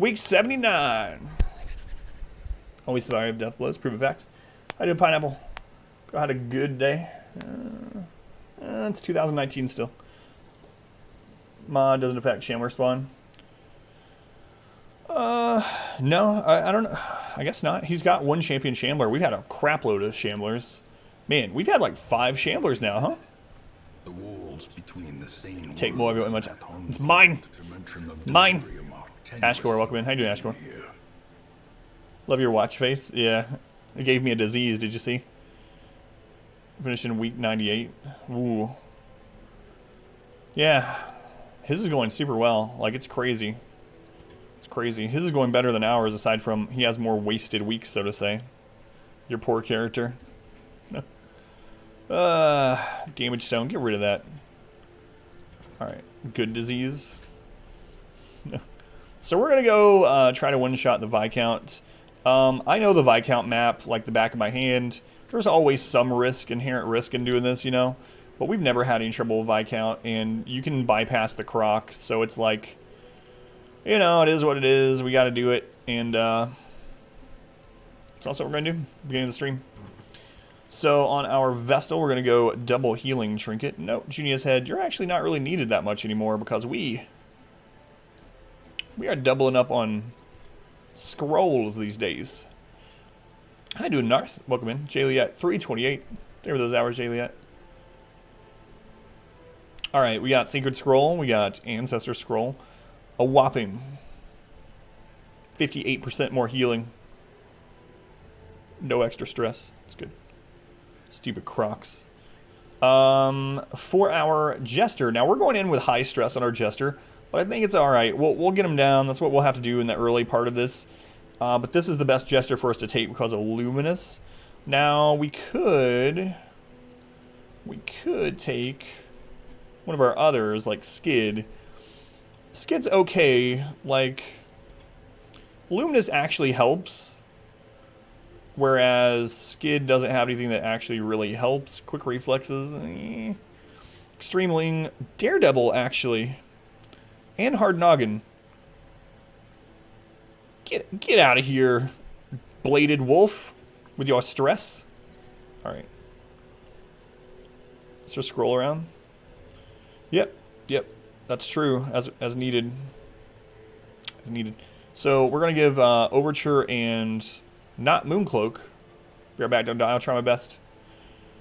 week 79. Always survive death blows, proven fact. I did pineapple. I had a good day. It's 2019 still. Mod doesn't affect Shambler spawn. No, I don't know. I guess not. He's got one champion Shambler. We've had a crap load of Shamblers. Man, we've had like 5 Shamblers now, huh? The walls between the same Take more of it. It's mine. Mine. Ashcore, welcome in. How you doing, Ashcore? Love your watch face. Yeah. It gave me a disease, did you see? Finished in week 98. Ooh. Yeah. His is going super well. Like, it's crazy. It's crazy. His is going better than ours, aside from he has more wasted weeks, so to say. Your poor character. Damage stone. Get rid of that. Alright. Good disease. So we're going to go try to one-shot the Viscount. I know the Viscount map like the back of my hand. There's always some risk, inherent risk in doing this, you know. But we've never had any trouble with Viscount, and you can bypass the croc. So it's like, you know, it is what it is. We got to do it, and that's also what we're going to do. Beginning of the stream. So on our Vestal, we're going to go double healing trinket. No, Junia's head, you're actually not really needed that much anymore because we are doubling up on scrolls these days. How you doing, Narth? Welcome in. Jayliet, 328. There were those hours, Jayliet. Alright, we got Sacred Scroll, we got Ancestor Scroll. A whopping 58% more healing. No extra stress. It's good. Stupid crocs. For our Jester, now we're going in with high stress on our Jester, but I think it's alright. We'll get him down. That's what we'll have to do in the early part of this. But this is the best Jester for us to take because of Luminous. Now, we could take one of our others, like Skid. Skid's okay. Like, Luminous actually helps, whereas Skid doesn't have anything that actually really helps. Quick reflexes. Extreme Ling. Daredevil, actually. And Hard Noggin. Get out of here, Bladed Wolf, with your stress. Alright. Let's just scroll around. Yep, that's true, as needed. As needed. So we're going to give Overture and not Mooncloak. Be right back, don't die, I'll try my best.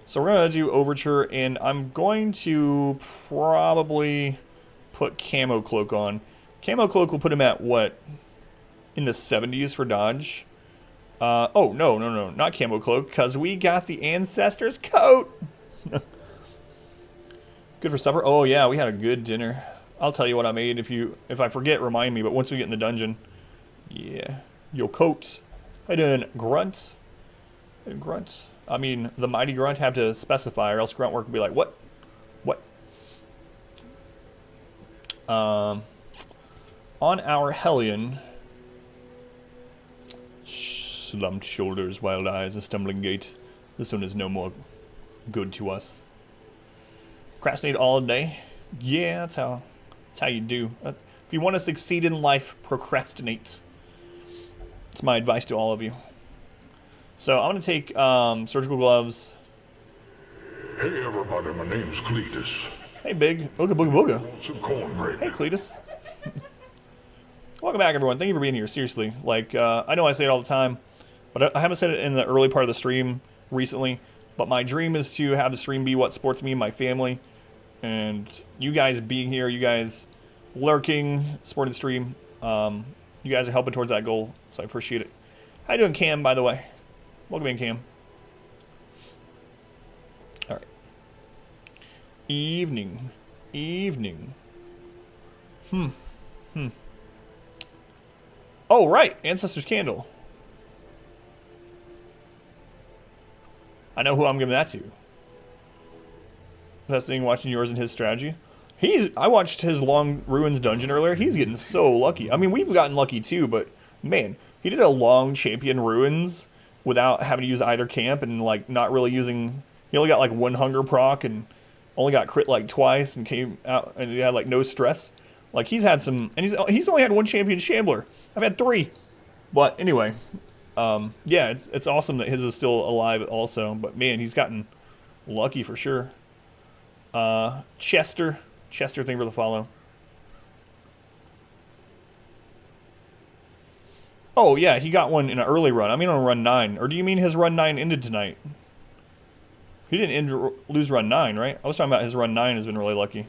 So we're going to do Overture, and I'm going to probably put Camo Cloak on. Camo Cloak will put him at what? In the 70s for dodge. Oh, no, not Camo Cloak, because we got the Ancestor's Coat. Good for supper. Oh, yeah, we had a good dinner. I'll tell you what I made. If I forget, remind me, but once we get in the dungeon. Yeah. Yo, coats. How you doing, Grunt? Hey, Grunt. I mean, the mighty Grunt have to specify, or else Grunt work will be like, what? What? On our Hellion... Slumped shoulders, wild eyes, a stumbling gait. This one is no more good to us. Procrastinate all day? Yeah, that's how you do. If you want to succeed in life, procrastinate. It's my advice to all of you. So I'm going to take surgical gloves. Hey everybody, my name's Cletus. Hey Big, booga booga booga. Want some cornbread? Hey Cletus. Welcome back, everyone. Thank you for being here. Seriously, like I know I say it all the time, but I haven't said it in the early part of the stream recently. But my dream is to have the stream be what supports me and my family, and you guys being here, you guys lurking, supporting the stream, you guys are helping towards that goal. So I appreciate it. How you doing, Cam? By the way, welcome in, Cam. All right. Evening. Oh, right. Ancestor's Candle. I know who I'm giving that to. Testing, watching yours and his strategy. I watched his Long Ruins dungeon earlier. He's getting so lucky. I mean, we've gotten lucky too, but man, he did a long champion Ruins without having to use either camp and like not really using. He only got like 1 hunger proc and only got crit like twice and came out and he had like no stress. Like, he's had some, and he's only had one champion Shambler. I've had 3. But anyway, yeah, it's awesome that his is still alive also. But man, he's gotten lucky for sure. Chester, thank you for the follow. Oh yeah, he got one in an early run. I mean on run 9. Or do you mean his run 9 ended tonight? He didn't lose run 9, right? I was talking about his run 9 has been really lucky.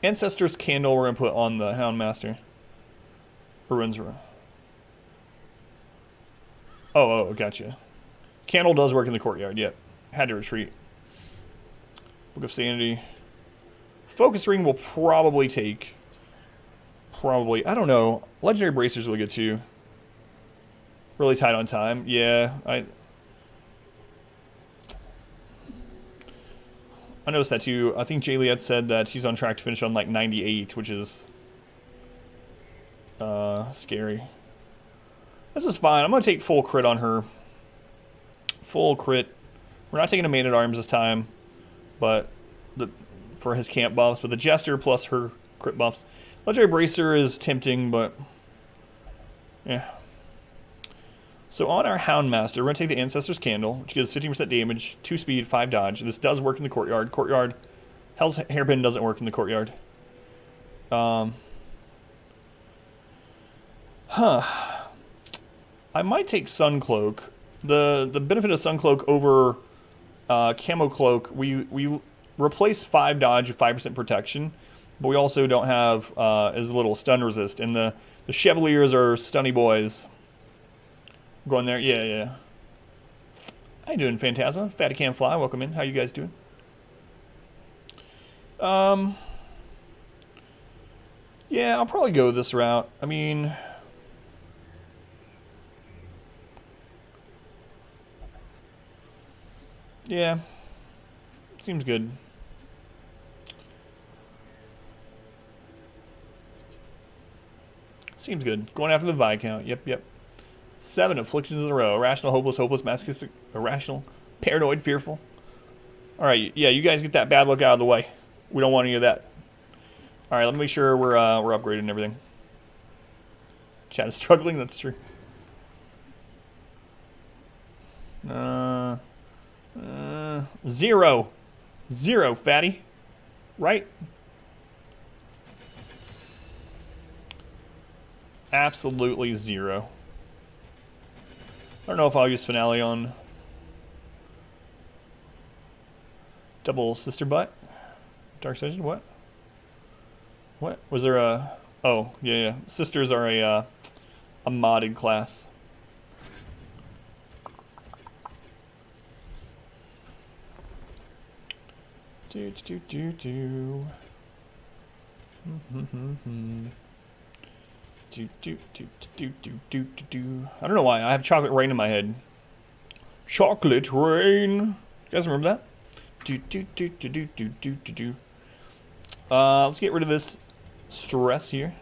Ancestor's Candle we're going to put on the Houndmaster. Ruins. Oh, gotcha. Candle does work in the Courtyard, yep. Had to retreat. Book of Sanity. Focus Ring will probably take... I don't know. Legendary Bracer's really good too. Really tight on time. Yeah, I noticed that too. I think Jayliet said that he's on track to finish on like 98, which is scary. This is fine. I'm going to take full crit on her. Full crit. We're not taking a Man-at-Arms this time, but for his camp buffs. But the Jester plus her crit buffs. Legendary Bracer is tempting, but yeah. So on our Houndmaster, we're going to take the Ancestor's Candle, which gives 15% damage, 2 speed, 5 dodge. This does work in the Courtyard. Hell's Hairpin doesn't work in the Courtyard. I might take Sun Cloak. The benefit of Sun Cloak over Camo Cloak, we replace 5 dodge with 5% protection, but we also don't have as little stun resist. And the Chevaliers are stunny boys. Going there, yeah. How you doing, Phantasma? Fatty Can Fly, welcome in. How you guys doing? Yeah, I'll probably go this route. I mean, yeah, seems good. Seems good. Going after the Viscount. Yep. 7 afflictions in a row. Irrational, hopeless, masochistic, irrational, paranoid, fearful. Alright, yeah, you guys get that bad look out of the way. We don't want any of that. Alright, let me make sure we're upgraded and everything. Chat is struggling, that's true. Zero, fatty. Right? Absolutely 0. I don't know if I'll use Finale on double Sister Butt. Dark Session, what? What? Was there a... Oh, yeah. Sisters are a modded class. Do. I don't know why. I have Chocolate Rain in my head. Chocolate Rain. You guys remember that? Let's get rid of this stress here.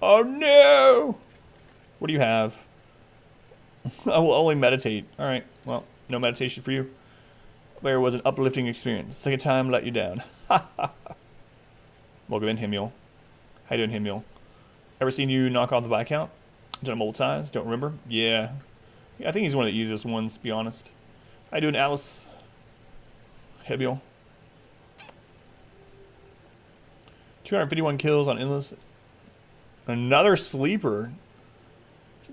Oh no! What do you have? I will only meditate. Alright, well, no meditation for you. There was an uplifting experience. Take a time to let you down. Welcome in, Himule. How you doing, Himule? Ever seen you knock off the Viscount? Done it multiple times? Don't remember? Yeah. I think he's one of the easiest ones, to be honest. How you doing, Alice? Himule. 251 kills on Endless. Another sleeper.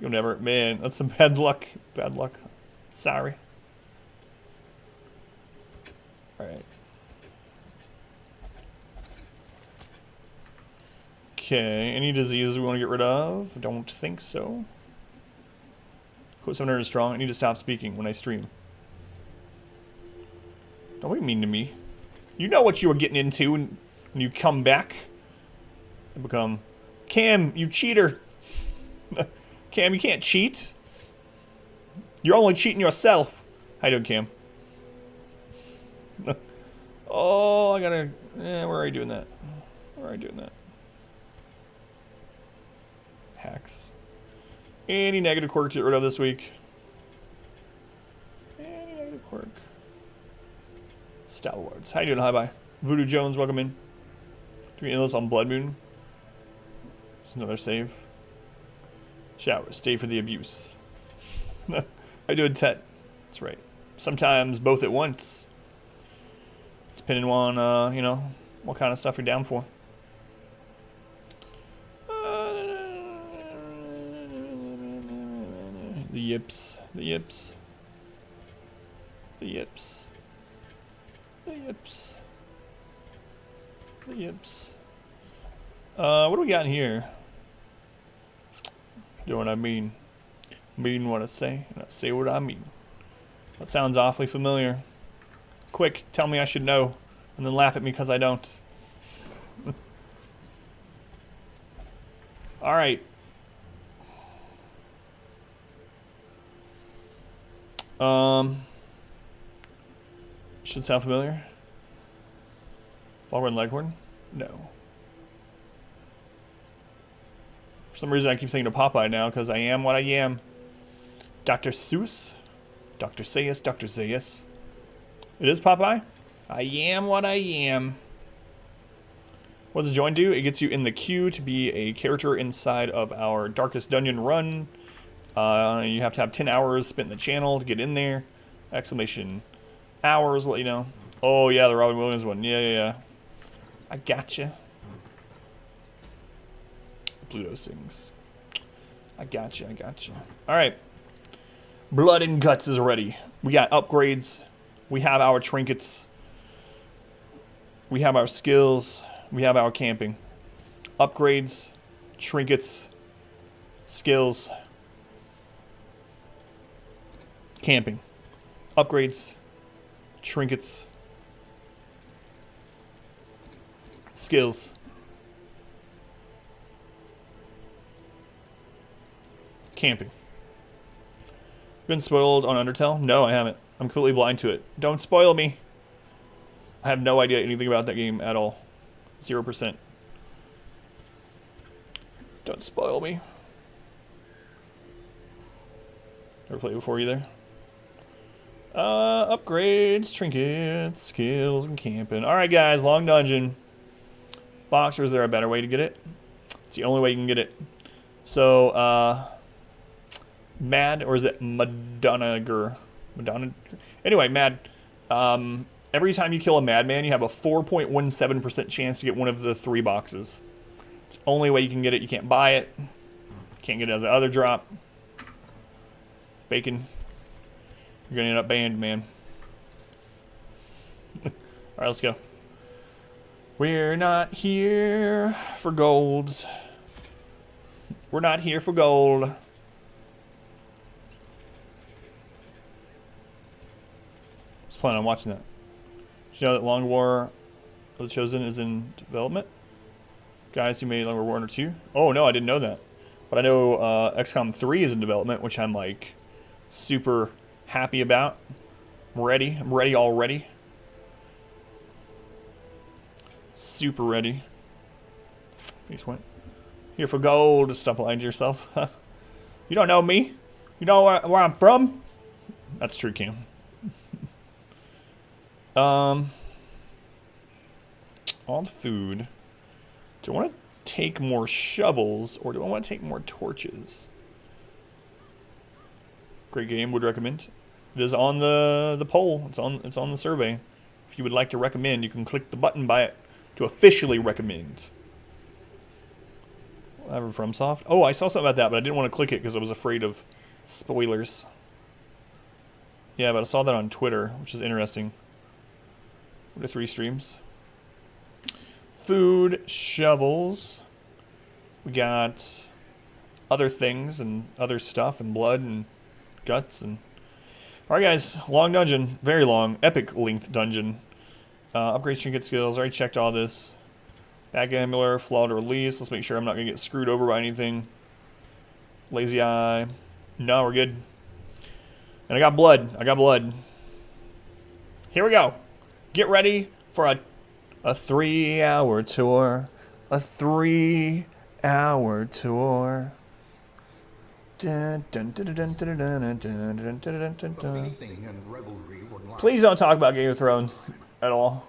You'll never... Man, that's some bad luck. Bad luck. Sorry. Alright. Okay, any diseases we want to get rid of? Don't think so. Quote 700 is strong. I need to stop speaking when I stream. Don't be mean to me. You know what you were getting into when you come back and become... Cam, you cheater. Cam, you can't cheat. You're only cheating yourself. How you doing, Cam? Oh, I gotta... where are you doing that? Where are you doing that? Hacks. Any negative quirk to get rid of this week? Any negative quirk? Stalwarts. How you doing? Hi, bye. Voodoo Jones, welcome in. Doing Endless on Blood Moon. There's another save. Shower. Stay for the abuse. I do a tet. That's right. Sometimes both at once. Depending on, you know, what kind of stuff you're down for. The yips. The yips. The yips. The yips. The yips. What do we got in here? You know what I mean? Mean what I say, and I say what I mean. That sounds awfully familiar. Quick, tell me I should know, and then laugh at me because I don't. Alright. Should sound familiar. Foghorn Leghorn? No. For some reason I keep thinking of Popeye now, because I am what I am. Dr. Seuss? Dr. Seuss, Dr. Seuss. It is Popeye? I am what I am. What does join do? It gets you in the queue to be a character inside of our Darkest Dungeon run. You have to have 10 hours spent in the channel to get in there. Exclamation hours, let you know. Oh yeah, the Robin Williams one. Yeah. I gotcha. Pluto sings. I gotcha. Alright. Blood and Guts is ready. We got upgrades. We have our trinkets. We have our skills. We have our camping. Upgrades. Trinkets. Skills. Camping. Upgrades. Trinkets. Skills. Camping. Been spoiled on Undertale? No, I haven't. I'm completely blind to it. Don't spoil me. I have no idea anything about that game at all. 0%. Don't spoil me. Never played before either. Upgrades, trinkets, skills, and camping. Alright guys, long dungeon. Box, or is there a better way to get it? It's the only way you can get it. So, Mad, or is it Madonna? Anyway, Mad. Every time you kill a madman, you have a 4.17% chance to get one of the 3 boxes. It's the only way you can get it. You can't buy it. Can't get it as an other drop. Bacon. You're gonna end up banned, man. Alright, let's go. We're not here for gold. We're not here for gold. I was planning on watching that. Did you know that Long War of the Chosen is in development? Guys who made Long War 1 or 2? Oh no, I didn't know that. But I know XCOM 3 is in development, which I'm like super happy about. I'm ready. I'm ready already. Super ready. Face went. Here for gold. Stop lying to yourself. You don't know me. You know where I'm from? That's true, Cam. All the food. Do I want to take more shovels or do I want to take more torches? Great game, would recommend. It is on the poll. It's on the survey. If you would like to recommend, you can click the button by it to officially recommend. Whatever, FromSoft. Oh, I saw something about that, but I didn't want to click it because I was afraid of spoilers. Yeah, but I saw that on Twitter, which is interesting. What are 3 streams? Food, shovels. We got other things and other stuff and blood and guts and. All right, guys. Long dungeon, very long, epic length dungeon. Upgrade trinket skills. Already checked all this. Back amulet, flawed release. Let's make sure I'm not gonna get screwed over by anything. Lazy eye. No, we're good. And I got blood. I got blood. Here we go. Get ready for a 3-hour tour. A 3-hour tour. Dun, dun, dun, dun, dun, dun, dun, dun, dun, dun, dun, dun. Please don't talk about Game of Thrones at all.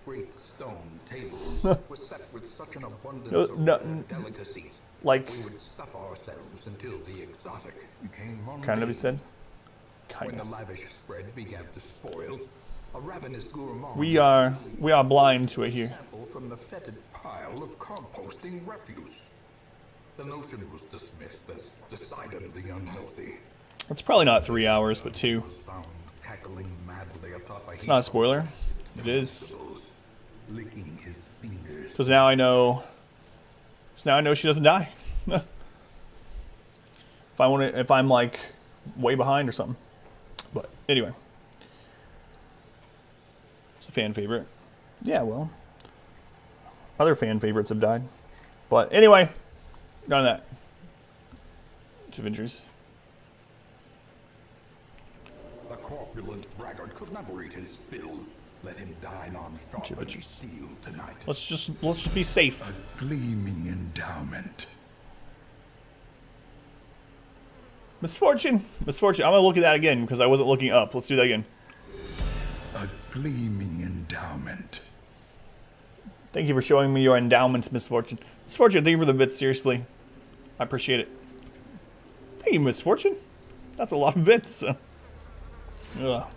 Great stone tables were set with such an abundance of delicacies. like We would stuff ourselves until the exotic became kind of, he mundane. said. When Kind the of. lavish spread began to spoil, a ravenous gourmand We are blind to it here. sample from the fetid pile of composting refuse. The notion was dismissed as decidedly unhealthy. It's probably not 3 hours, but 2. Found cackling madly atop a It's not a spoiler. It is. licking his fingers. Because now I know. So now I know she doesn't die. if I'm like way behind or something. But anyway, it's a fan favorite. Yeah, well, other fan favorites have died. But anyway, none of that. It's Avengers. The corpulent braggart could never eat his fill. Let him dine on sharpened Avengers. steel tonight. Let's just be safe. Gleaming endowment. Misfortune. I'm gonna look at that again because I wasn't looking up. Let's do that again. A gleaming endowment. Thank you for showing me your endowment, Misfortune. Misfortune, thank you for the bits, seriously. I appreciate it. Thank you, Misfortune. That's a lot of bits. Ugh.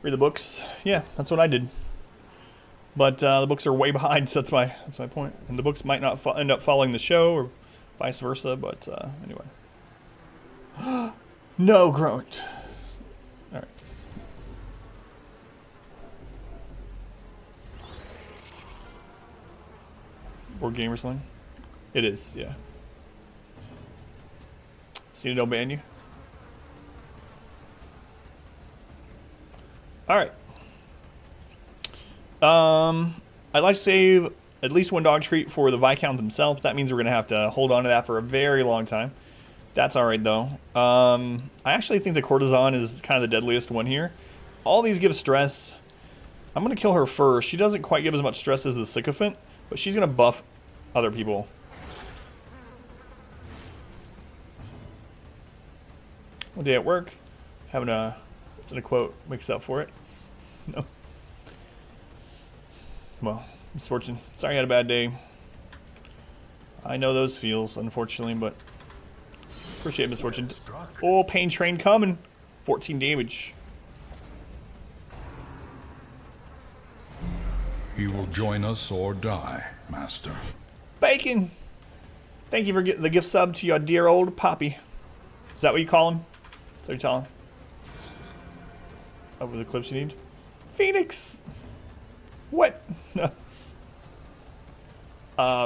Read the books. Yeah, that's what I did. But the books are way behind, so that's my point. And the books might not end up following the show, or vice versa, but anyway. No, Grunt. Alright. Board game or something? It is, yeah. See, don't ban you. Alright. I'd like to save at least one dog treat for the Viscount himself. That means we're going to have to hold on to that for a very long time. That's alright, though. I actually think the Courtesan is kind of the deadliest one here. All these give stress. I'm going to kill her first. She doesn't quite give as much stress as the Sycophant, but she's going to buff other people. One day at work, having a, what's in a quote, mixed up for it. No. Well, Misfortune. Sorry I had a bad day. I know those feels, unfortunately, but appreciate Misfortune. Oh, Pain Train coming. 14 damage. You will join us or die, Master. Bacon! Thank you for the gift sub to your dear old Poppy. Is that what you call him? Is that what you tell him? Over the clips you need? Phoenix! What? No.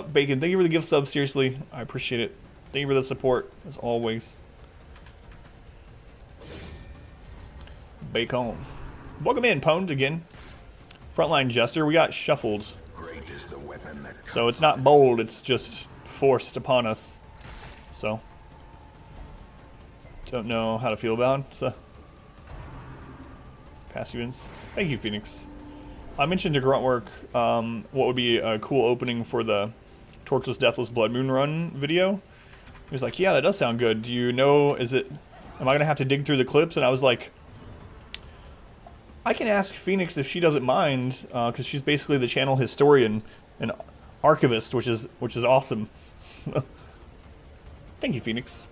Bacon, thank you for the gift sub, seriously. I appreciate it. Thank you for the support, as always. Bacon. Welcome in, Pwned, again. Frontline Jester, we got shuffled. Great is the weapon that So it's not bold, it's just forced upon us. So. Don't know how to feel about it, so. Pass you ins. Thank you, Phoenix. I mentioned to Gruntwork what would be a cool opening for the Torchless, Deathless, Blood Moon run video. He was like, yeah, that does sound good. Do you know, am I going to have to dig through the clips? And I was like, I can ask Phoenix if she doesn't mind, because she's basically the channel historian and archivist, which is awesome. Thank you, Phoenix.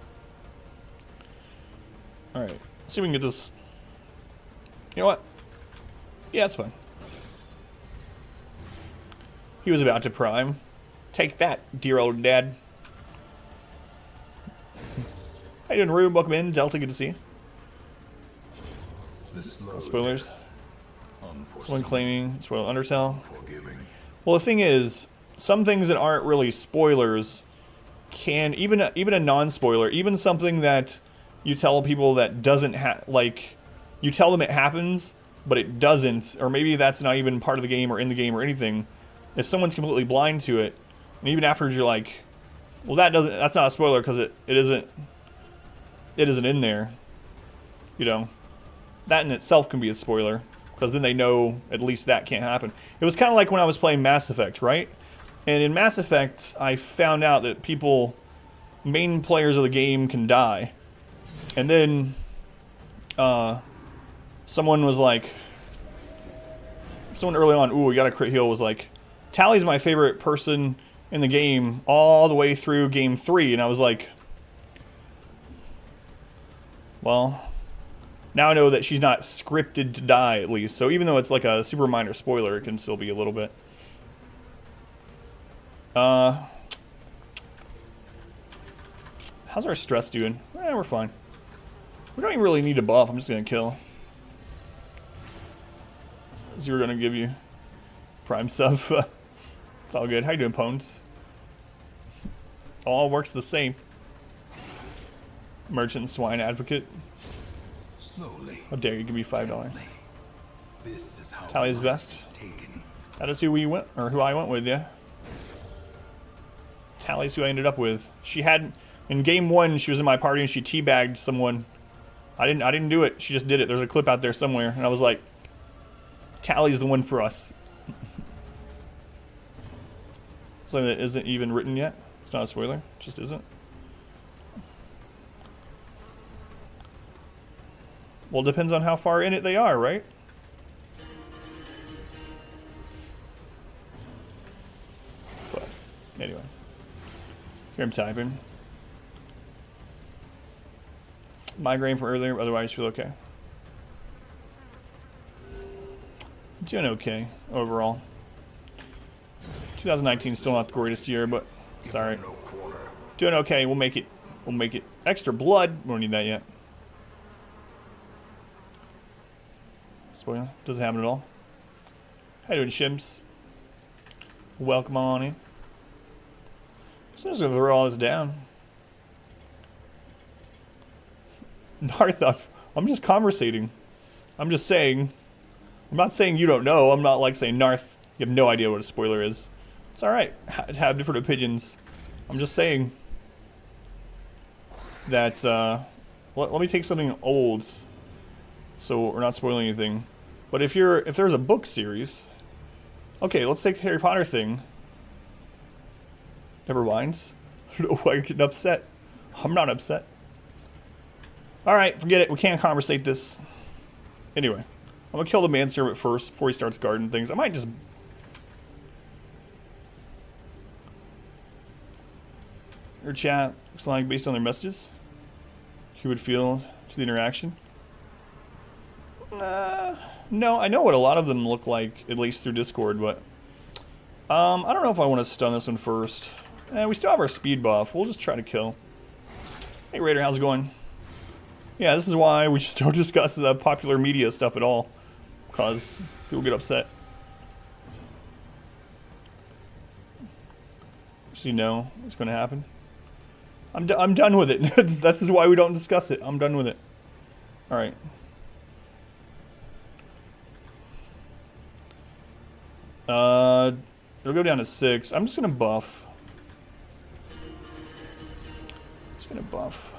Alright, let's see if we can get this. You know what? Yeah, it's fine. He was about to prime. Take that, dear old dad. How you doing, Rube? Welcome in. Delta, good to see you. No spoilers. Someone claiming spoil Undertale. Well, the thing is, some things that aren't really spoilers can, even a non-spoiler, even something that you tell people that doesn't you tell them it happens, but it doesn't, or maybe that's not even part of the game or in the game or anything. If someone's completely blind to it, and even afterwards you're like, well, that's not a spoiler because it isn't in there. You know, that in itself can be a spoiler because then they know at least that can't happen. It was kind of like when I was playing Mass Effect, right? And in Mass Effect, I found out that main players of the game can die. And then someone early on, ooh, we got a crit heal, was like, Tally's my favorite person in the game all the way through game 3, and I was like, well, now I know that she's not scripted to die, at least. So even though it's like a super minor spoiler, it can still be a little bit. How's our stress doing? We're fine. We don't even really need a buff. I'm just gonna kill. So we're gonna give you prime stuff. It's all good. How you doing, Pones? All works the same. Merchant swine advocate. Slowly. How dare you give me $5? This is how Tally's best. taken. That is who we went, or who I went with, yeah. Tally's who I ended up with. She had in game 1. She was in my party and she teabagged someone. I didn't do it. She just did it. There's a clip out there somewhere, and I was like, Tally's the one for us. Something that isn't even written yet. It's not a spoiler. It just isn't. Well, it depends on how far in it they are, right? But anyway, here I'm typing. Migraine from earlier, otherwise feel okay. Doing okay overall. 2019 is still not the greatest year, but it's all right. Doing okay. We'll make it. We'll make it. Extra blood. We don't need that yet. Spoiler. Doesn't happen at all. How you doing, Shims? Welcome on in. So I'm just gonna throw all this down. Narth, I'm just conversating. I'm just saying. I'm not saying you don't know. I'm not like saying, Narth, you have no idea what a spoiler is. It's alright to have different opinions. I'm just saying that, let me take something old so we're not spoiling anything. But if there's a book series, okay, let's take the Harry Potter thing. Never mind. I don't know why you're getting upset. I'm not upset. Alright, forget it. We can't conversate this. Anyway, I'm gonna kill the manservant first before he starts guarding things. I might just... Your chat looks like, based on their messages, he would feel to the interaction. No, I know what a lot of them look like, at least through Discord, but... I don't know if I want to stun this one first. We still have our speed buff. We'll just try to kill. Hey Raider, how's it going? Yeah, this is why we just don't discuss the popular media stuff at all. Because people get upset. So you know what's going to happen. I'm done with it. That's why we don't discuss it. I'm done with it. Alright. It'll go down to 6. I'm just going to buff. Just going to buff.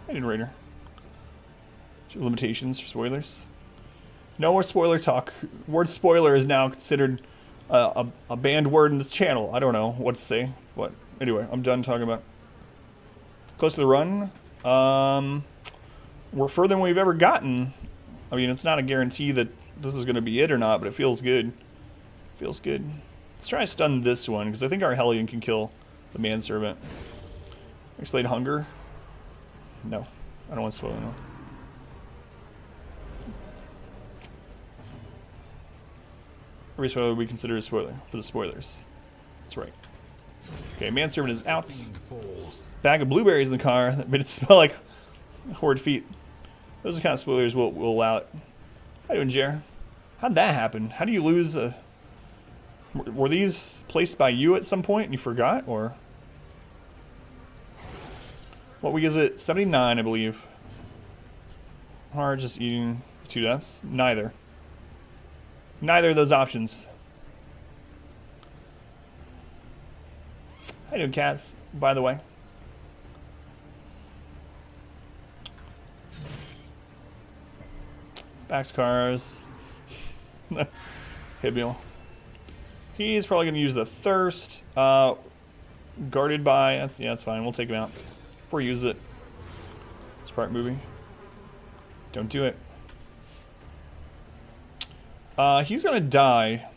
I didn't Raider. Limitations for spoilers. No more spoiler talk. Word spoiler is now considered a banned word in this channel. I don't know what to say. But anyway, I'm done talking about. Close to the run. We're further than we've ever gotten. I mean, it's not a guarantee that this is going to be it or not, but it feels good. Feels good. Let's try to stun this one, because I think our Hellion can kill the manservant. Isolate hunger. No, I don't want to spoil it. No. Every spoiler we consider a spoiler for the spoilers. That's right. Okay, manservant is out. Bag of blueberries in the car that made it smell like horrid feet. Those are the kind of spoilers we'll allow it. How you doing, Jer? How'd that happen? How do you lose a... Were these placed by you at some point and you forgot, or... What week is it? 79, I believe. Or just eating 2 deaths? Neither. Neither of those options. How you doing, Cass, by the way? Baxcars. Hibmeal. He's probably going to use the Thirst. Guarded by... yeah, that's fine. We'll take him out. Before we use it. It's part movie. Don't do it. He's going to die.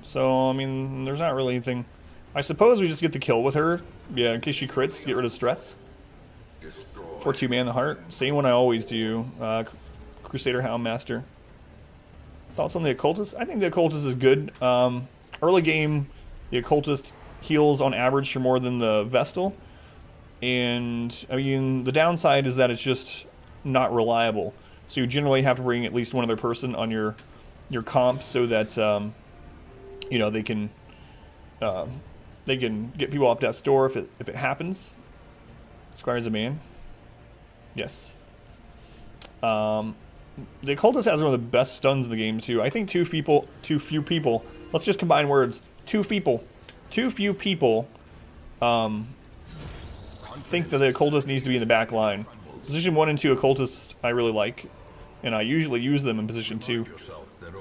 So, I mean, there's not really anything. I suppose we just get the kill with her. Yeah, in case she crits, get rid of stress. For 2-man the heart. Same one I always do. Crusader Houndmaster. Thoughts on the Occultist? I think the Occultist is good. Early game, the Occultist heals on average for more than the Vestal. And, I mean, the downside is that it's just not reliable. So you generally have to bring at least one other person on your comp so that, you know, they can get people off death's door if it happens. Squire's a man. Yes. The Occultist has one of the best stuns in the game too. I think too few people. Let's just combine words. Too few people think that the Occultist needs to be in the back line. Position 1 and 2 Occultist I really like, and I usually use them in position 2.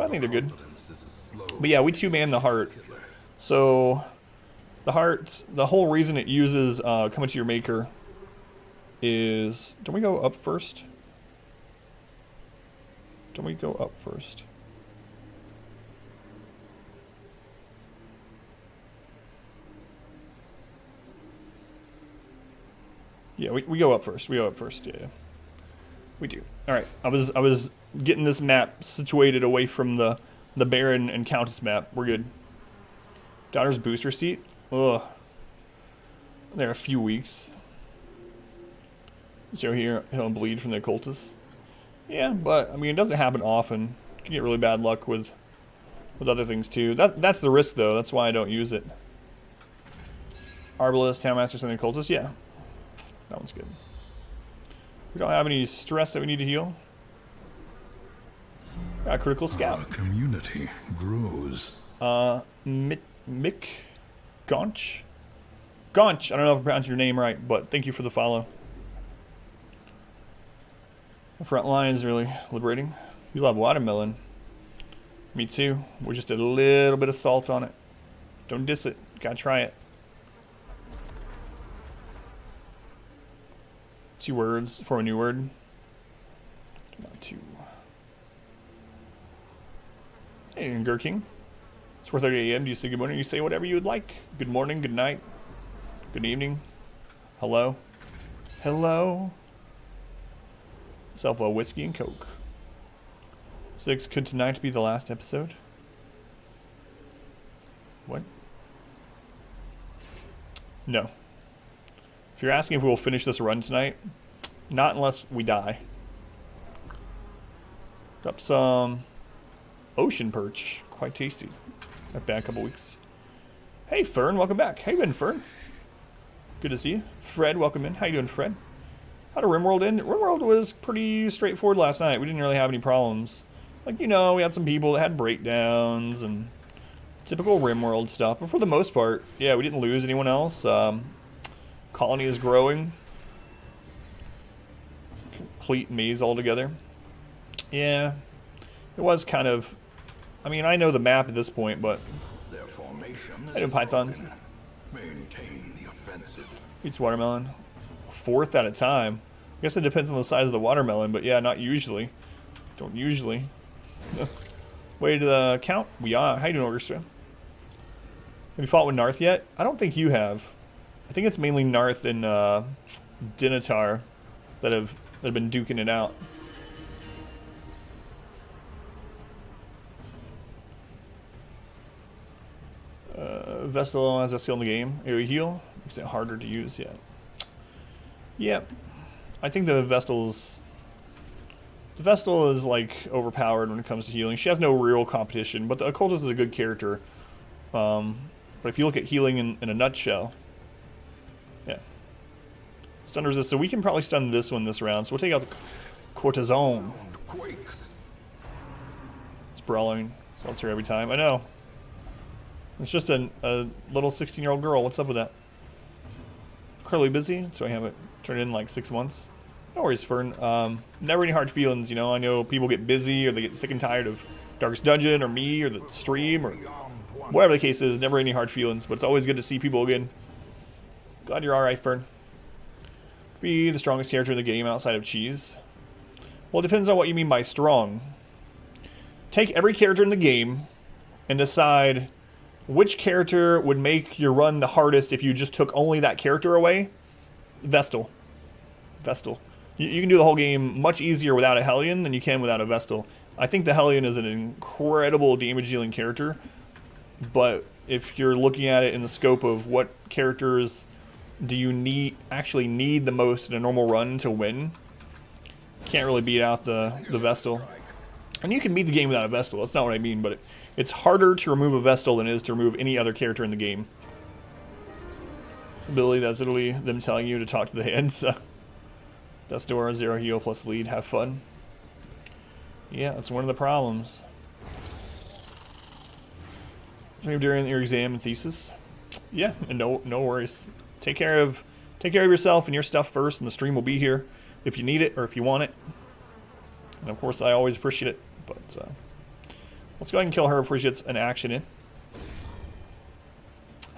I think they're good. But yeah, we 2-man the heart. So the heart, the whole reason it uses coming to your maker is, don't we go up first? Don't we go up first? Yeah, we go up first. We go up first. Yeah, we do. All right. I was getting this map situated away from the Baron and Countess map. We're good. Daughter's booster seat. Ugh. There a few weeks. So here he'll bleed from the Occultist. Yeah, but I mean it doesn't happen often. You can get really bad luck with other things too. That's the risk though. That's why I don't use it. Arbalist, Townmaster, and the Occultist. Yeah. That one's good. We don't have any stress that we need to heal. Got a critical scout. Our community grows. Mick Gaunch? Gaunch, I don't know if I pronounced your name right, but thank you for the follow. The front line is really liberating. You love watermelon. Me too. We're just a little bit of salt on it. Don't diss it. Gotta try it. 2 words for a new word. Not 2. Hey, Gurking. It's 4:30 a.m. Do you say good morning? You say whatever you would like. Good morning, good night, good evening. Hello. Hello. Self a whiskey and coke. 6, could tonight be the last episode? What? No. If you're asking if we will finish this run tonight, not unless we die. Got some ocean perch. Quite tasty. I've been a couple weeks. Hey, Fern, welcome back. How you been, Fern? Good to see you. Fred, welcome in. How you doing, Fred? How did RimWorld end? RimWorld was pretty straightforward last night. We didn't really have any problems. Like, you know, we had some people that had breakdowns and typical RimWorld stuff. But for the most part, yeah, we didn't lose anyone else. Colony is growing. Complete maze altogether. Yeah, it was kind of. I mean, I know the map at this point, but Their formation I know pythons. Maintain the offensive. Eats watermelon. 4th at a time. I guess it depends on the size of the watermelon, but yeah, not usually. Don't usually. Way to the count. We are. How you doing, Orchestra? Have you fought with Narth yet? I don't think you have. I think it's mainly Narth and Dinatar that have been duking it out. Vestal has a skill in the game. Area heal makes it harder to use. Yeah. Yep. I think the Vestal is like overpowered when it comes to healing. She has no real competition, but the Occultist is a good character. But if you look at healing in a nutshell. Yeah. Stun resist. So we can probably stun this one this round. So we'll take out the Cortisone. Quakes. It's brawling. Salts her every time. I know. It's just a little 16-year-old girl. What's up with that? Curly busy, so I haven't turned in like 6 months. No worries, Fern. Never any hard feelings, you know. I know people get busy or they get sick and tired of Darkest Dungeon or me or the stream or whatever the case is. Never any hard feelings, but it's always good to see people again. Glad you're alright, Fern. Be the strongest character in the game outside of Cheese. Well, it depends on what you mean by strong. Take every character in the game and decide which character would make your run the hardest if you just took only that character away? Vestal. Vestal. You can do the whole game much easier without a Hellion than you can without a Vestal. I think the Hellion is an incredible damage dealing character, but if you're looking at it in the scope of what characters do you actually need the most in a normal run to win, can't really beat out the Vestal. And you can beat the game without a Vestal, that's not what I mean, but it's harder to remove a Vestal than it is to remove any other character in the game. Ability, that's literally them telling you to talk to the hands. Dust door, 0 heal plus bleed, have fun. Yeah, that's one of the problems. During your exam and thesis. Yeah, and no worries. Take care of yourself and your stuff first, and the stream will be here if you need it or if you want it. And of course, I always appreciate it. But let's go ahead and kill her before she gets an action in.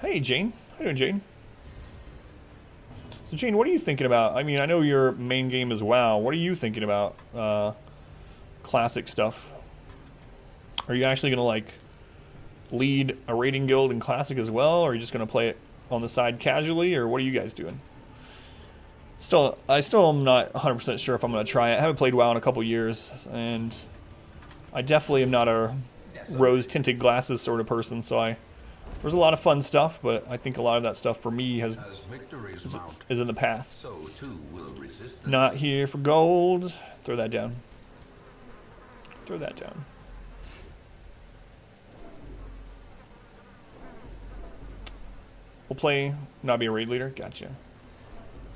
Hey, Jane. How you doing, Jane? So, Jane, what are you thinking about? I mean, I know your main game is WoW. What are you thinking about? Classic stuff. Are you actually gonna like lead a raiding guild in Classic as well, or are you just gonna play it on the side casually, or what are you guys doing? I still am not 100% sure if I'm gonna try it. I haven't played WoW in a couple years, and I definitely am not a rose-tinted glasses sort of person. So there's a lot of fun stuff, but I think a lot of that stuff for me is in the past. So too will resistance. Not here for gold. Throw that down. Throw that down. We'll play, not be a raid leader. Gotcha.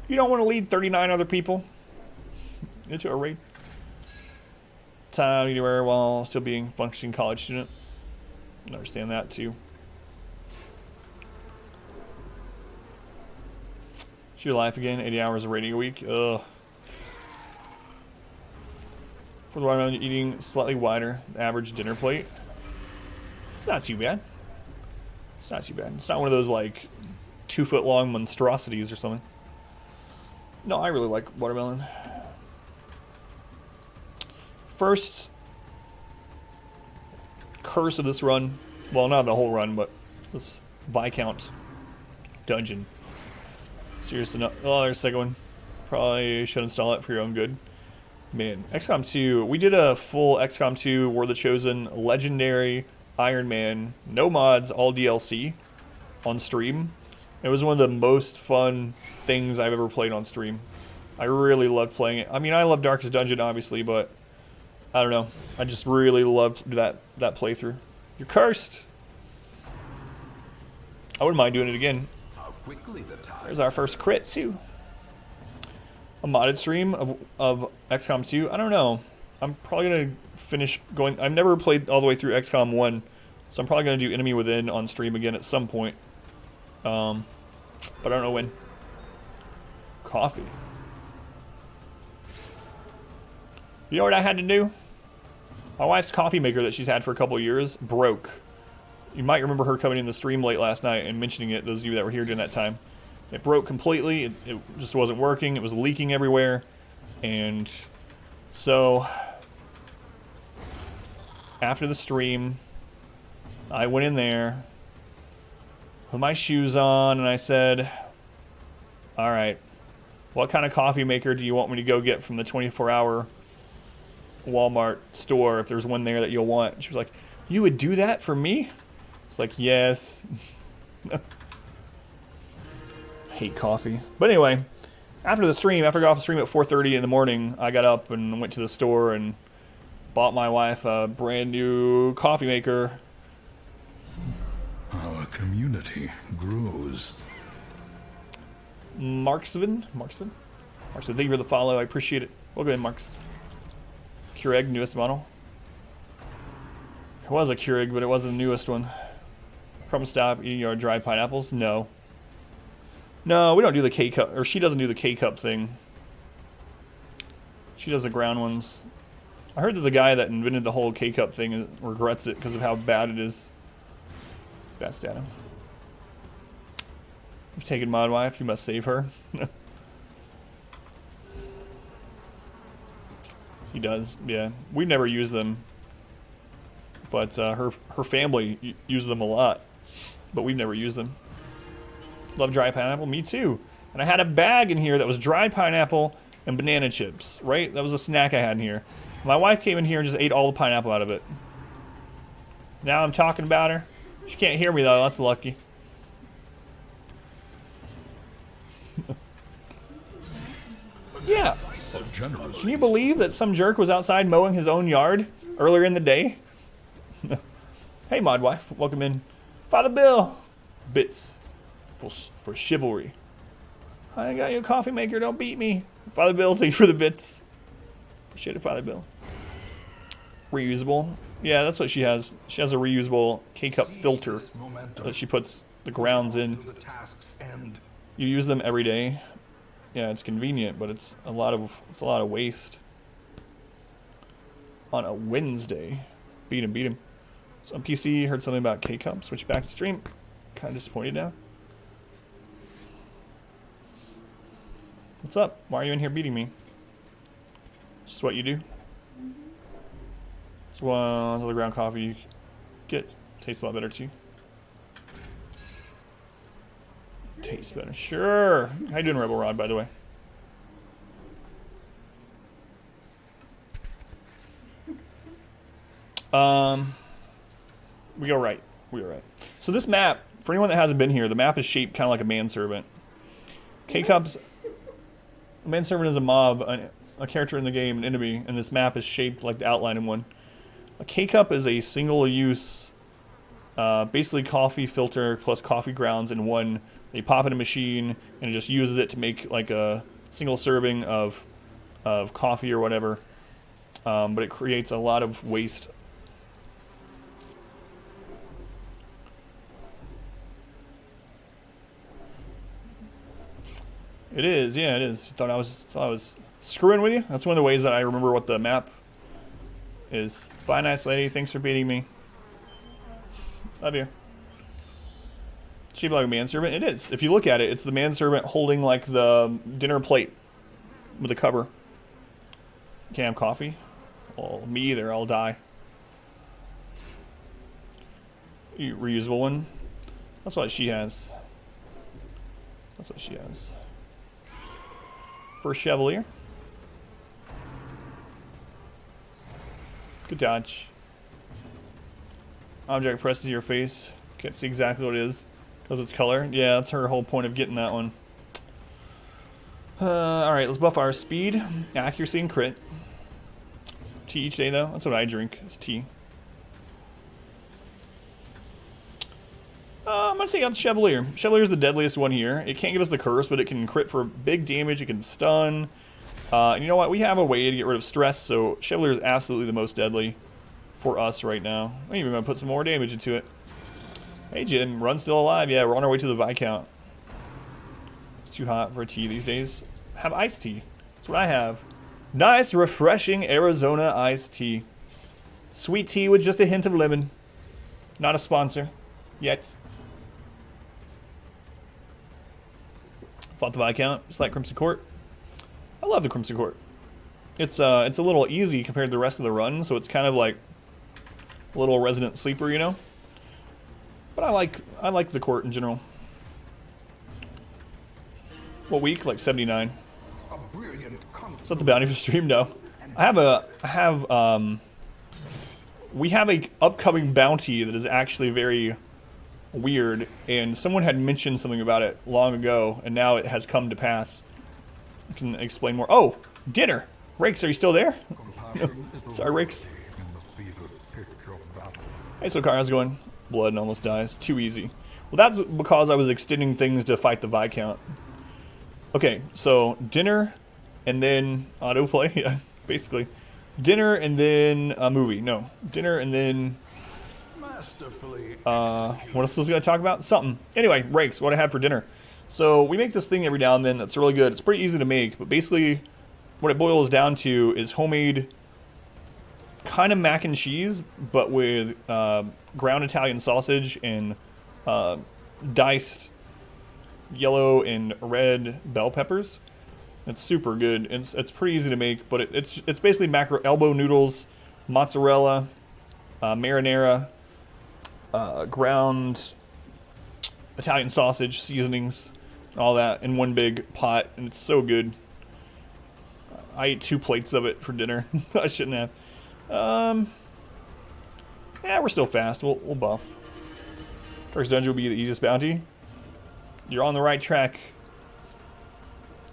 You don't want to lead 39 other people into a raid. Time anywhere while still being functioning college student. I understand that too. It's your life again. 80 hours of raiding a week. Ugh. For the watermelon, you're eating slightly wider average dinner plate. It's not too bad. It's not too bad. It's not one of those like 2 foot long monstrosities or something. No, I really like watermelon. First curse of this run. Well, not the whole run, but this Viscount dungeon. Seriously, no. Oh, there's a second one. Probably should install it for your own good. Man, XCOM 2. We did a full XCOM 2 War the Chosen Legendary Iron Man, no mods, all DLC on stream. It was one of the most fun things I've ever played on stream. I really loved playing it. I mean, I love Darkest Dungeon, obviously, but I don't know. I just really loved that playthrough. You're cursed. I wouldn't mind doing it again. How quickly the time. There's our first crit, too. A modded stream of XCOM 2? I don't know. I'm probably going to finish going. I've never played all the way through XCOM 1, so I'm probably going to do Enemy Within on stream again at some point. But I don't know when. Coffee. You know what I had to do? My wife's coffee maker that she's had for a couple of years broke. You might remember her coming in the stream late last night and mentioning it, those of you that were here during that time. It broke completely. It just wasn't working. It was leaking everywhere. And so after the stream, I went in there, put my shoes on, and I said, all right, what kind of coffee maker do you want me to go get from the 24-hour Walmart store if there's one there that you'll want? She was like, you would do that for me? It's like, yes. Hate coffee. But anyway, after the stream, after I got off the stream at 4:30 in the morning, I got up and went to the store and bought my wife a brand new coffee maker. Our community grows. Marksvin, thank you for the follow. I appreciate it. Well, go ahead, Marks. Keurig, newest model. It was a Keurig, but it wasn't the newest one. Crumb stop eating your dried pineapples? No. No, we don't do the K-cup, or she doesn't do the K-cup thing. She does the ground ones. I heard that the guy that invented the whole K-cup thing regrets it because of how bad it is. Best at him. You've taken Mod Wife, you must save her. He does, yeah. We never use them, but her family uses them a lot. but we've never used them. Love dry pineapple. Me too. And I had a bag in here that was dried pineapple and banana chips, right? That was a snack I had in here. My wife came in here and just ate all the pineapple out of it. Now I'm talking about her. She can't hear me though, that's lucky. Yeah. Can you believe that some jerk was outside mowing his own yard earlier in the day? Hey, mod wife, welcome in. Father Bill, bits for chivalry. I got you a coffee maker, don't beat me. Father Bill, thank you for the bits. Appreciate it, Father Bill. Reusable. Yeah, that's what she has. She has a reusable K-cup filter that she puts the grounds in. You use them every day. Yeah, it's convenient, but it's a lot of waste. On a Wednesday. Beat him. So on PC, heard something about K-cup. Switch back to stream. Kind of disappointed now. What's up? Why are you in here beating me? It's just what you do. So another ground coffee you get. Tastes a lot better too. Tastes better. Sure. How you doing, Rebel Rod, by the way? We go right. So this map, for anyone that hasn't been here, the map is shaped kind of like a manservant. K-Cup's a manservant is a mob, a character in the game, an enemy, and this map is shaped like the outline in one. A K-Cup is a single-use, basically coffee filter plus coffee grounds in one. They pop in a machine and it just uses it to make like a single serving of coffee or whatever. But it creates a lot of waste. It is, yeah, it is. Thought I was screwing with you. That's one of the ways that I remember what the map is. Bye, nice lady. Thanks for beating me. Love you. Shaped like a manservant. It is. If you look at it, it's the manservant holding like the dinner plate with a cover. Can't have coffee. Well, me either. I'll die. Reusable one. That's what she has. First Chevalier. Good dodge. Object pressed to your face. Can't see exactly what it is because it's color. Yeah, that's her whole point of getting that one. Alright, let's buff our speed, accuracy, and crit. Tea each day, though. That's what I drink. It's tea. I'm going to take out the Chevalier. Chevalier is the deadliest one here. It can't give us the curse, but it can crit for big damage. It can stun. And you know what? We have a way to get rid of stress, so Chevalier is absolutely the most deadly for us right now. I'm even going to put some more damage into it. Hey, Jim. Run's still alive. Yeah, we're on our way to the Viscount. It's too hot for a tea these days. Have iced tea. That's what I have. Nice, refreshing Arizona iced tea. Sweet tea with just a hint of lemon. Not a sponsor. Yet. Fought the Viscount, just like Crimson Court. I love the Crimson Court. It's a little easy compared to the rest of the run, so it's kind of like a little resident sleeper, you know. But I like the court in general. What week? Like 79. Is that the bounty for stream? No. We have a upcoming bounty that is actually very weird, and someone had mentioned something about it long ago, and now it has come to pass. I can explain more. Oh, dinner. Rakes, are you still there? Sorry, Rakes. Hey, Sokar, how's it going? Blood and almost dies. Too easy. Well, that's because I was extending things to fight the Viscount. Okay, so dinner, and then autoplay. Yeah, basically. Dinner, and then a movie. No. Dinner, and then... what else was I going to talk about? Something. Anyway, Rakes, what I had for dinner. So, we make this thing every now and then that's really good. It's pretty easy to make, but basically, what it boils down to is homemade kind of mac and cheese, but with ground Italian sausage and diced yellow and red bell peppers. It's super good. It's pretty easy to make, but it's basically elbow noodles, mozzarella, marinara, ground Italian sausage seasonings, and all that in one big pot, and it's so good. I ate 2 plates of it for dinner. I shouldn't have. Yeah, we're still fast. We'll buff. Darkest Dungeon will be the easiest bounty. You're on the right track.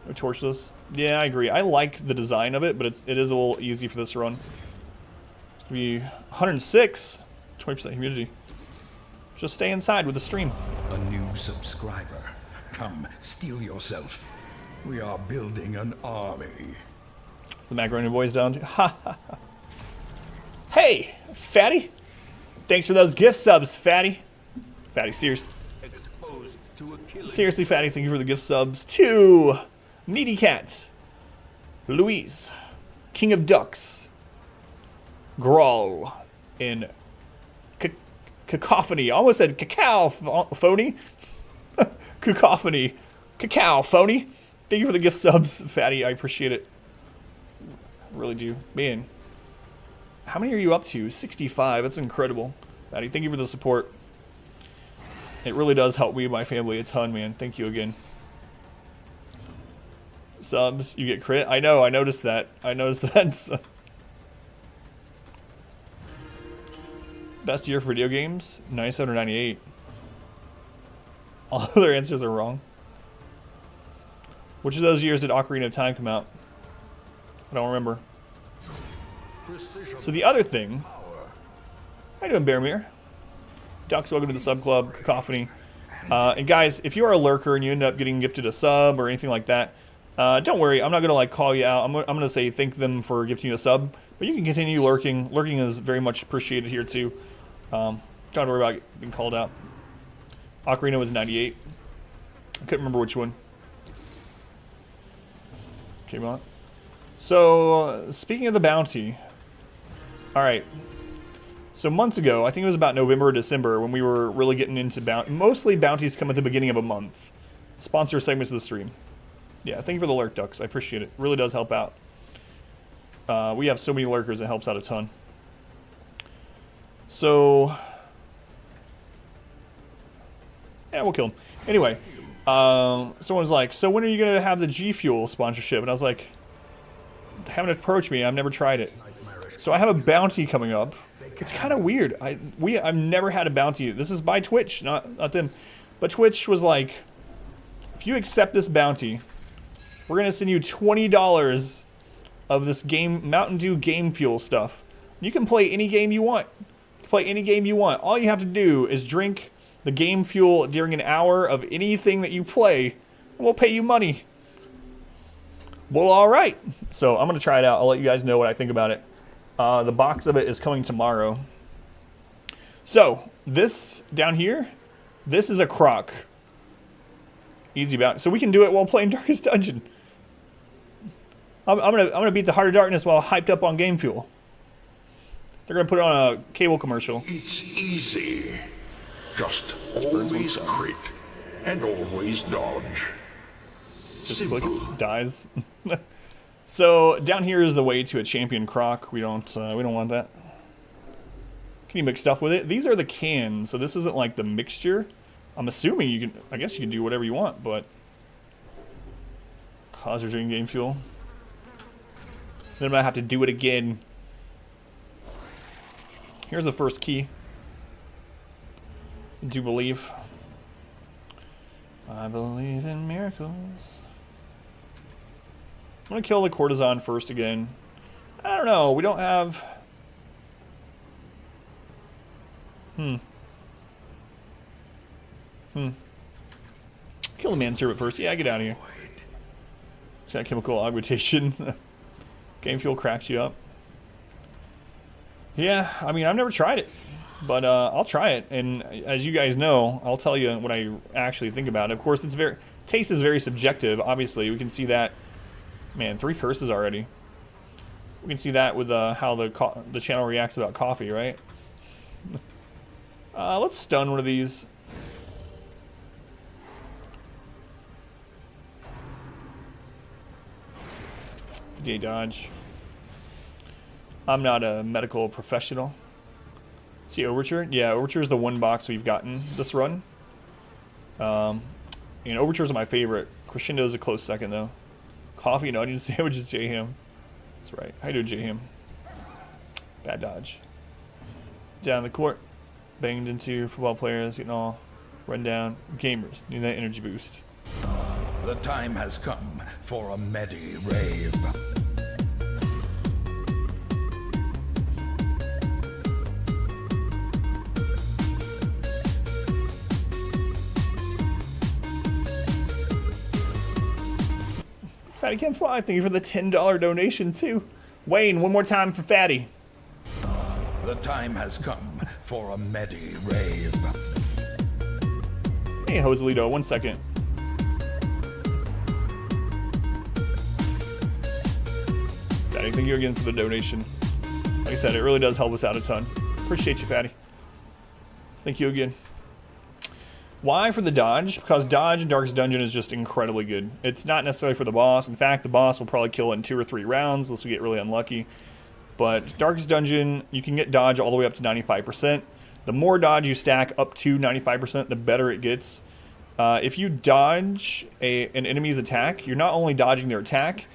Torchless. Yeah, I agree. I like the design of it, but it is a little easy for this run. It's gonna be 106, 20% humidity. Just stay inside with the stream. A new subscriber. Come, steel yourself. We are building an army. The macaroni boys down too. Ha ha ha. Hey, Fatty. Thanks for those gift subs, Fatty. Fatty, seriously. Seriously, Fatty, thank you for the gift subs. 2 Needy Cats. Louise. King of Ducks. Grawl. And Cacophony. I almost said cacao phony. Cacophony. Cacao phony. Thank you for the gift subs, Fatty. I appreciate it. Really do. Man. How many are you up to? 65. That's incredible. Fatty, thank you for the support. It really does help me and my family a ton, man. Thank you again. Subs, you get crit? I know, I noticed that. I noticed that. Best year for video games? 97 or 98. All other answers are wrong. Which of those years did Ocarina of Time come out? I don't remember. So the other thing... How you doing, Bearmere? Ducks, welcome to the sub club, Cacophony. And guys, if you are a lurker and you end up getting gifted a sub or anything like that, don't worry, I'm not gonna like call you out. I'm gonna say thank them for gifting you a sub, but you can continue lurking. Lurking is very much appreciated here too. Don't have to worry about being called out. Ocarina was 98. I couldn't remember which one came out. So speaking of the bounty, all right. So months ago, I think it was about November or December, when we were really getting into bounty. Mostly bounties come at the beginning of a month. Sponsor segments of the stream. Yeah, thank you for the lurk, Ducks. I appreciate it. It really does help out. We have so many lurkers, it helps out a ton. So... yeah, we'll kill him. Anyway, someone's like, so when are you going to have the G Fuel sponsorship? And I was like, they haven't approached me. I've never tried it. So I have a bounty coming up. It's kind of weird. I've never had a bounty. This is by Twitch, not them. But Twitch was like, if you accept this bounty, we're gonna send you $20 of this game Mountain Dew game fuel stuff. You can play any game you want. You can play any game you want. All you have to do is drink the game fuel during an hour of anything that you play, and we'll pay you money. Well, all right. So I'm gonna try it out. I'll let you guys know what I think about it. The box of it is coming tomorrow. So, this down here, this is a crock. Easy bounty. So we can do it while playing Darkest Dungeon. I'm gonna beat the Heart of Darkness while hyped up on game fuel. They're gonna put it on a cable commercial. It's easy. Just always crit and always dodge. Just clicks, dies. So down here is the way to a champion croc. We don't want that. Can you mix stuff with it? These are the cans, so this isn't like the mixture. I'm assuming you can. I guess you can do whatever you want, but cause you're drinking game fuel. Then I'm gonna have to do it again. Here's the first key. Do believe. I believe in miracles. I'm gonna kill the courtesan first again. I don't know. We don't have. Kill the manservant first. Yeah, get out of here. It's got chemical augmentation. Game fuel cracks you up. Yeah, I mean, I've never tried it, but I'll try it. And as you guys know, I'll tell you what I actually think about it. Of course, taste is very subjective. Obviously, we can see that. Man, 3 curses already. We can see that with how the channel reacts about coffee, right? Let's stun one of these. Dodge. I'm not a medical professional. See Overture? Yeah, Overture is the one box we've gotten this run. And Overtures are my favorite. Crescendo is a close second, though. Coffee and onion sandwiches, J-Ham. That's right. How you doing, J-Ham? Bad dodge. Down the court. Banged into football players, getting all run down. Gamers, need that energy boost. The time has come for a Medi rave. Fatty Can Fly, thank you for the $10 donation, too. Wayne, one more time for Fatty. The time has come for a Medi rave. Hey, Joselito, 1 second. Fatty, thank you again for the donation. Like I said, it really does help us out a ton. Appreciate you, Fatty. Thank you again. Why for the dodge? Because dodge in Darkest Dungeon is just incredibly good. It's not necessarily for the boss. In fact, the boss will probably kill it in 2 or 3 rounds unless we get really unlucky. But Darkest Dungeon, you can get dodge all the way up to 95%. The more dodge you stack up to 95%, the better it gets. If you dodge an enemy's attack, you're not only dodging their attack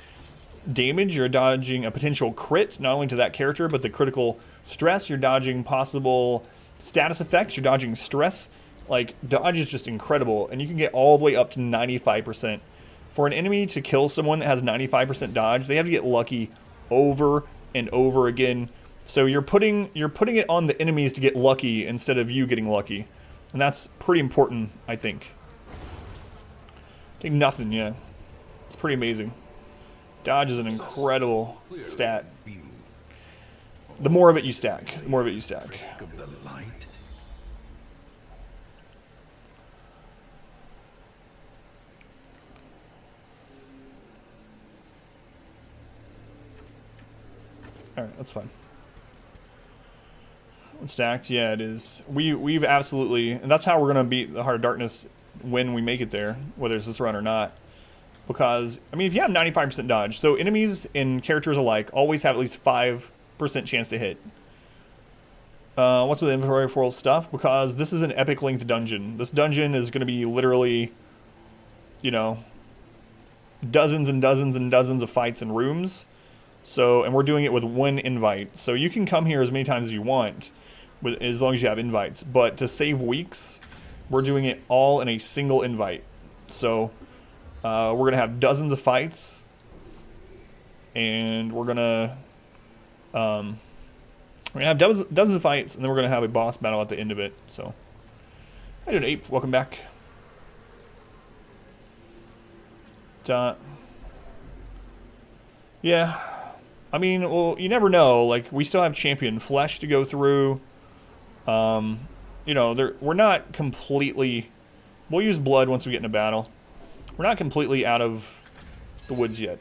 damage, you're dodging a potential crit, not only to that character, but the critical stress. You're dodging possible status effects. You're dodging stress. Like, dodge is just incredible, and you can get all the way up to 95%. For an enemy to kill someone that has 95% dodge, they have to get lucky over and over again. So you're putting it on the enemies to get lucky instead of you getting lucky. And that's pretty important, I think. I think nothing, yeah. It's pretty amazing. Dodge is an incredible stat. The more of it you stack, the more of it you stack. Of the light. Alright, that's fine. It's stacked? Yeah, it is. We've absolutely... And that's how we're going to beat the Heart of Darkness when we make it there, whether it's this run or not. Because, I mean, if you have 95% dodge, so enemies and characters alike always have at least 5% chance to hit. What's with inventory for stuff? Because this is an epic length dungeon. This dungeon is going to be literally, you know, dozens and dozens and dozens of fights and rooms. So, and we're doing it with 1 invite. So you can come here as many times as you want, as long as you have invites. But to save weeks, we're doing it all in a single invite. So we're going to have dozens of fights. And we're going to have dozens of fights, and then we're going to have a boss battle at the end of it. So, how you doing, Ape? Welcome back. Yeah. I mean, well, you never know. Like, we still have Champion Flesh to go through. You know, we're not completely... We'll use Blood once we get into battle. We're not completely out of the woods yet.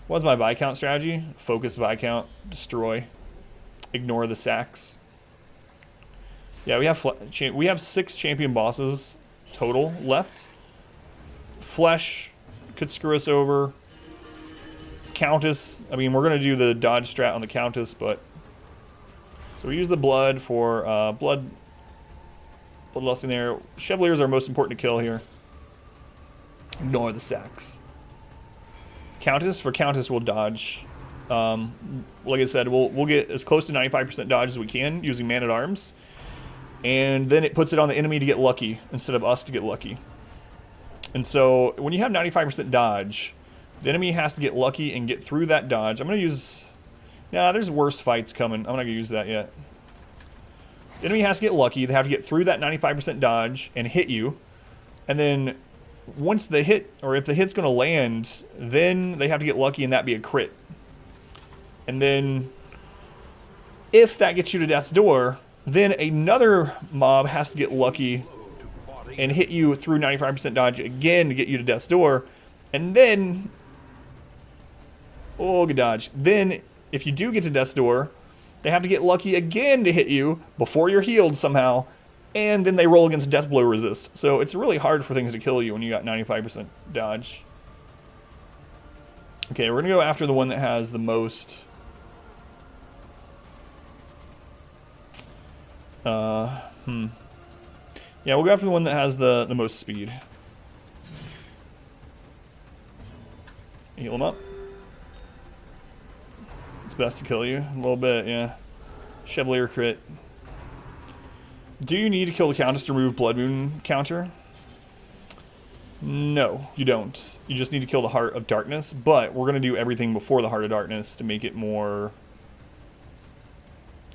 What's my Viscount strategy? Focus Viscount. Destroy. Ignore the sacks. Yeah, we have 6 champion bosses total left. Flesh could screw us over. Countess, I mean, we're going to do the dodge strat on the Countess, but... So we use the blood for bloodlusting there. Chevaliers are most important to kill here. Ignore the sacks. Countess, for Countess we'll dodge. Like I said, we'll get as close to 95% dodge as we can using Man-at-Arms. And then it puts it on the enemy to get lucky instead of us to get lucky. And so when you have 95% dodge... The enemy has to get lucky and get through that dodge. I'm going to use... Nah, there's worse fights coming. I'm not going to use that yet. The enemy has to get lucky. They have to get through that 95% dodge and hit you. And then once the hit, or if the hit's going to land, then they have to get lucky and that be a crit. And then if that gets you to death's door, then another mob has to get lucky and hit you through 95% dodge again to get you to death's door. And then... Oh, good dodge. Then, if you do get to death's door, they have to get lucky again to hit you before you're healed somehow, and then they roll against death blow resist. So it's really hard for things to kill you when you got 95% dodge. Okay, we're going to go after the one that has the most... Yeah, Yeah, we'll go after the one that has the most speed. Heal him up. It's best to kill you. A little bit, yeah. Chevalier crit. Do you need to kill the Countess to remove Blood Moon counter? No, you don't. You just need to kill the Heart of Darkness, but we're going to do everything before the Heart of Darkness to make it more...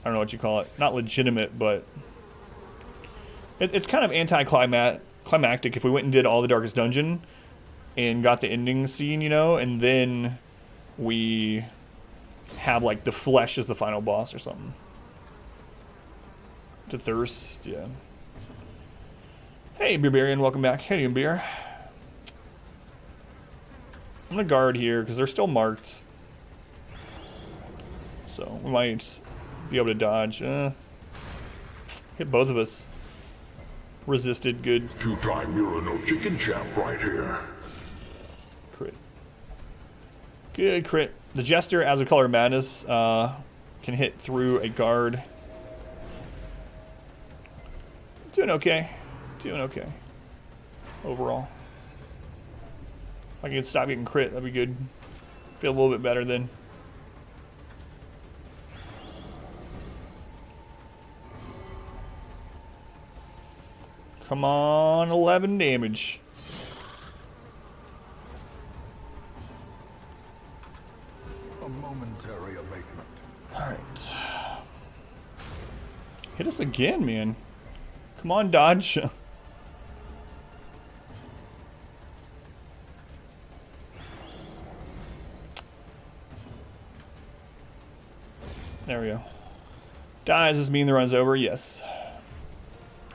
I don't know what you call it. Not legitimate, but... It's kind of anticlimactic if we went and did all the Darkest Dungeon and got the ending scene, you know, and then we have, like, the Flesh as the final boss or something. To Thirst, yeah. Hey, Bearbarian, welcome back. How you doing, Beer? I'm gonna guard here because they're still marked. So we might be able to dodge. Hit both of us. Resisted, good. Two-time Murano chicken champ right here. Crit. Good crit. The Jester, as a Color of Madness, can hit through a guard. Doing okay. Doing okay. Overall. If I can stop getting crit, that'd be good. Feel a little bit better then. Come on, 11 damage. A momentary abatement. Alright. Hit us again, man. Come on, dodge. There we go. Dies does mean the run's over? Yes.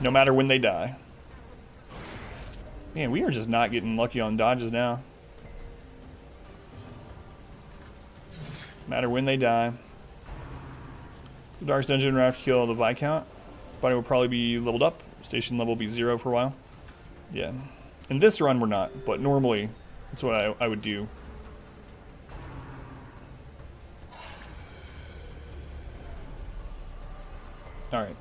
No matter when they die. Man, we are just not getting lucky on dodges now. No matter when they die. The Darkest Dungeon will have to kill the Viscount. Body will probably be leveled up. Station level will be 0 for a while. Yeah. In this run, we're not, but normally that's what I would do. Alright.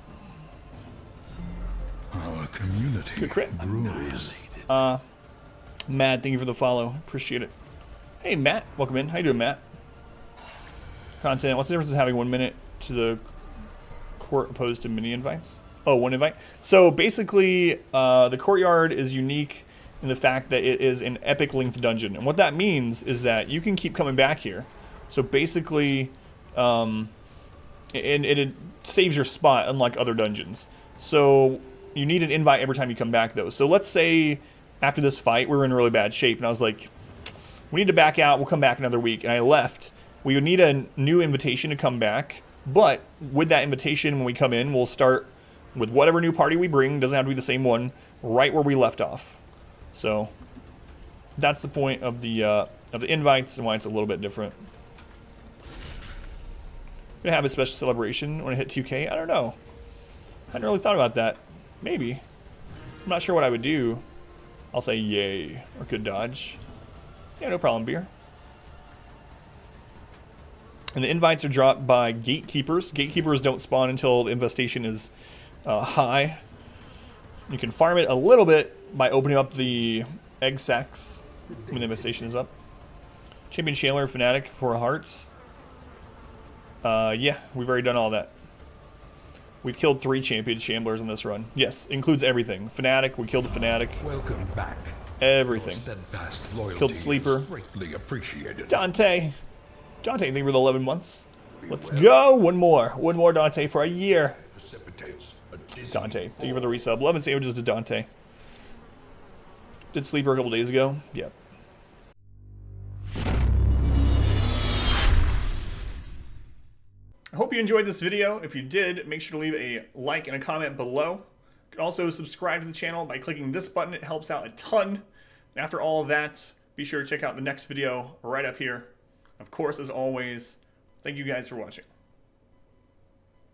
Our community Good crit. grows. Matt, thank you for the follow. Appreciate it. Hey, Matt. Welcome in. How you doing, Matt? Content. What's the difference in having 1 minute to the court opposed to mini invites? Oh, 1 invite. So basically, the Courtyard is unique in the fact that it is an epic length dungeon. And what that means is that you can keep coming back here. So basically, and it saves your spot, unlike other dungeons. So you need an invite every time you come back, though. So let's say after this fight, we were in really bad shape, and I was like, we need to back out. We'll come back another week. And I left. We would need a new invitation to come back. But with that invitation, when we come in, we'll start with whatever new party we bring. Doesn't have to be the same one. Right where we left off. So that's the point of the invites and why it's a little bit different. Gonna have a special celebration when I hit 2K. I don't know. I hadn't really thought about that. Maybe. I'm not sure what I would do. I'll say yay or good dodge. Yeah, no problem, Beer. And the invites are dropped by gatekeepers. Gatekeepers don't spawn until the infestation is high. You can farm it a little bit by opening up the egg sacs when the infestation is up. Champion Shambler, Fanatic for hearts. Yeah, we've already done all that. We've killed 3 champion Shamblers in this run. Yes, includes everything. Fanatic, we killed a Fanatic. Welcome back. Everything. Steadfast loyalty Killed Sleeper. is greatly appreciated. Dante. Dante, thank you for the 11 months. Let's go. One more Dante for a year. Precipitates a dizzy Dante, thank you for the resub. 11 sandwiches to Dante. Did Sleeper a couple days ago. Yep. I hope you enjoyed this video. If you did, make sure to leave a like and a comment below. You can also subscribe to the channel by clicking this button. It helps out a ton. And after all of that, be sure to check out the next video right up here. Of course, as always, thank you guys for watching.